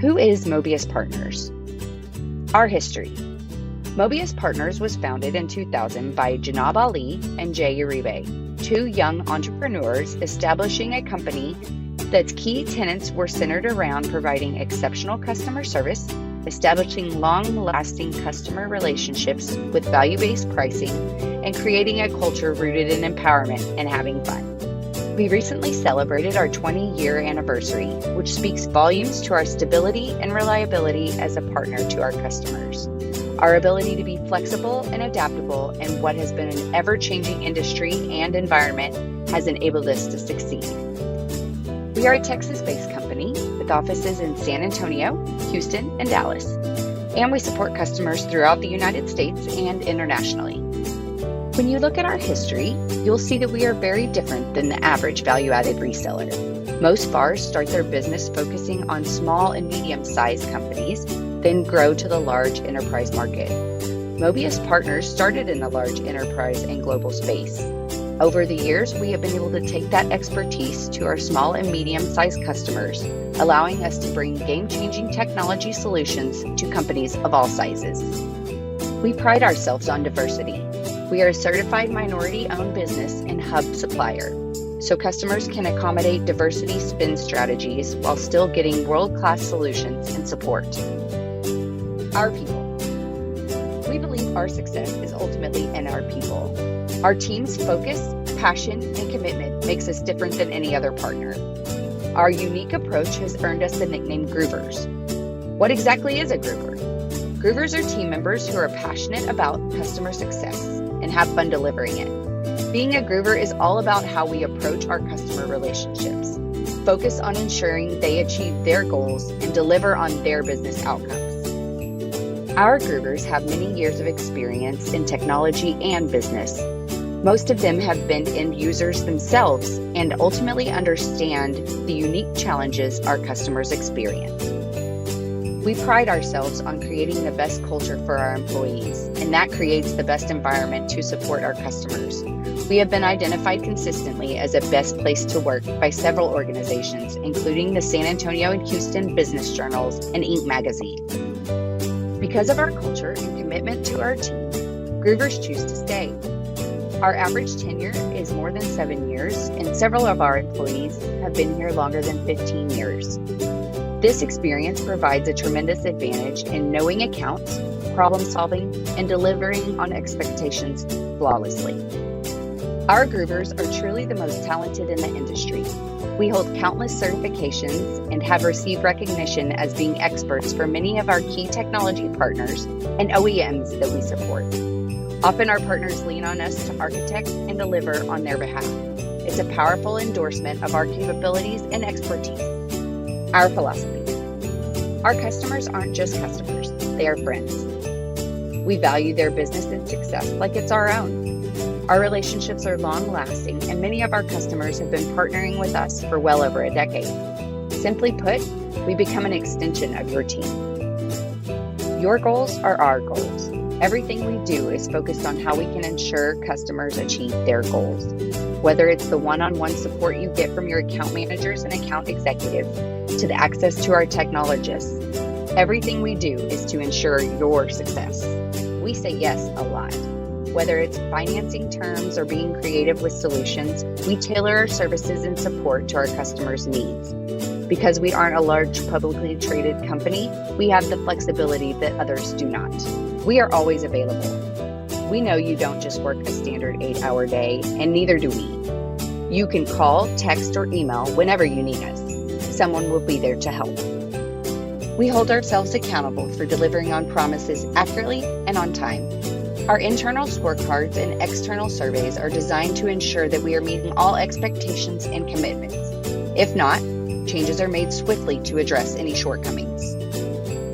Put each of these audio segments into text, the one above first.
Who is Möbius Partners? Our history. Möbius Partners was founded in 2000 by Janab Ali and Jay Uribe, two young entrepreneurs establishing a company that's key tenets were centered around providing exceptional customer service, establishing long-lasting customer relationships with value-based pricing, and creating a culture rooted in empowerment and having fun. We recently celebrated our 20-year anniversary, which speaks volumes to our stability and reliability as a partner to our customers. Our ability to be flexible and adaptable in what has been an ever-changing industry and environment has enabled us to succeed. We are a Texas-based company with offices in San Antonio, Houston, and Dallas, and we support customers throughout the United States and internationally. When you look at our history, you'll see that we are very different than the average value-added reseller. Most VARs start their business focusing on small and medium-sized companies, then grow to the large enterprise market. Möbius Partners started in the large enterprise and global space. Over the years, we have been able to take that expertise to our small and medium-sized customers, allowing us to bring game-changing technology solutions to companies of all sizes. We pride ourselves on diversity. We are a certified minority-owned business and hub supplier, so customers can accommodate diversity spend strategies while still getting world-class solutions and support. Our people. We believe our success is ultimately in our people. Our team's focus, passion, and commitment makes us different than any other partner. Our unique approach has earned us the nickname Groovers. What exactly is a Groover? Groovers are team members who are passionate about customer success and have fun delivering it. Being a Groover is all about how we approach our customer relationships, focus on ensuring they achieve their goals, and deliver on their business outcomes. Our Groovers have many years of experience in technology and business. Most of them have been end users themselves and ultimately understand the unique challenges our customers experience. We pride ourselves on creating the best culture for our employees, and that creates the best environment to support our customers. We have been identified consistently as a best place to work by several organizations, including the San Antonio and Houston Business Journals and Inc. magazine. Because of our culture and commitment to our team, Groovers choose to stay. Our average tenure is more than 7 years, and several of our employees have been here longer than 15 years. This experience provides a tremendous advantage in knowing accounts, problem solving, and delivering on expectations flawlessly. Our Groovers are truly the most talented in the industry. We hold countless certifications and have received recognition as being experts for many of our key technology partners and OEMs that we support. Often our partners lean on us to architect and deliver on their behalf. It's a powerful endorsement of our capabilities and expertise. Our philosophy. Our customers aren't just customers, they are friends. We value their business and success like it's our own. Our relationships are long-lasting, and many of our customers have been partnering with us for well over a decade. Simply put, we become an extension of your team. Your goals are our goals. Everything we do is focused on how we can ensure customers achieve their goals. Whether it's the one-on-one support you get from your account managers and account executives, to the access to our technologists, everything we do is to ensure your success. We say yes a lot. Whether it's financing terms or being creative with solutions, we tailor our services and support to our customers' needs. Because we aren't a large publicly traded company, we have the flexibility that others do not. We are always available. We know you don't just work a standard 8-hour day, and neither do we. You can call, text, or email whenever you need us. Someone will be there to help. We hold ourselves accountable for delivering on promises accurately and on time. Our internal scorecards and external surveys are designed to ensure that we are meeting all expectations and commitments. If not, changes are made swiftly to address any shortcomings.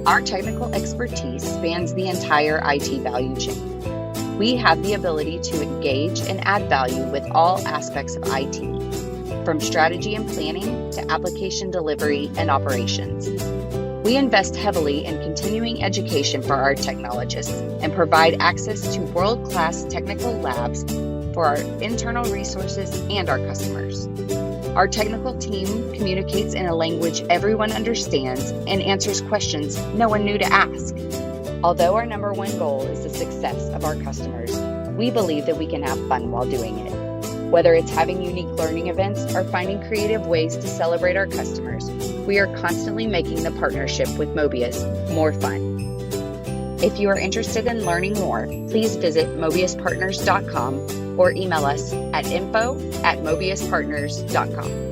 Our technical expertise spans the entire IT value chain. We have the ability to engage and add value with all aspects of IT, from strategy and planning to application delivery and operations. We invest heavily in continuing education for our technologists and provide access to world-class technical labs for our internal resources and our customers. Our technical team communicates in a language everyone understands and answers questions no one knew to ask. Although our number one goal is the success of our customers, we believe that we can have fun while doing it. Whether it's having unique learning events or finding creative ways to celebrate our customers, we are constantly making the partnership with Möbius more fun. If you are interested in learning more, please visit mobiuspartners.com or email us at info@mobiuspartners.com.